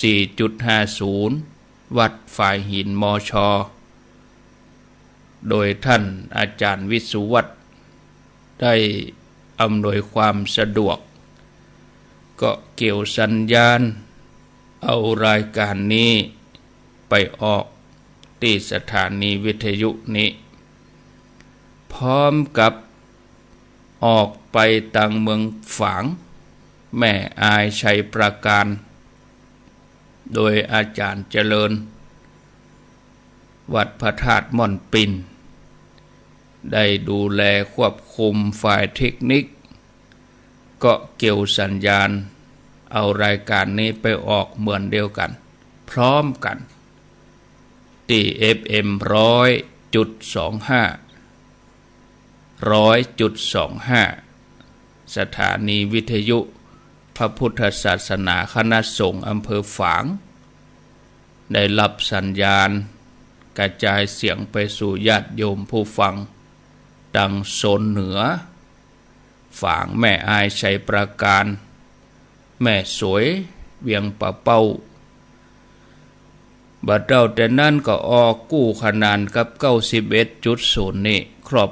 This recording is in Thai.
4.50 วัดฝ่ายหินมอชอโดยท่านอาจารย์วิสุวัตรได้อำนวยความสะดวกก็เกี่ยวสัญญาณเอารายการนี้ไปออกที่สถานีวิทยุนี้พร้อมกับออกไปต่างเมืองฝางแม่อายชัยประการโดยอาจารย์เจริญวัดพระธาตุม่อนปิ่นได้ดูแลควบคุมฝ่ายเทคนิคก็เกี่ยวสัญญาณเอารายการนี้ไปออกเหมือนเดียวกันพร้อมกันที่ FM 100.25 สถานีวิทยุพระพุทธศาสนาคณะสงฆ์อำเภอฝางได้รับสัญญาณกระจายเสียงไปสู่ญาติโยมผู้ฟังดังโซนเหนือฝางแม่อายชัยประการแม่สวยเวียงป่าเป้าบัดเราแต่นั้นก็ออกกู้ขนานกับ91.0นี่ครอบ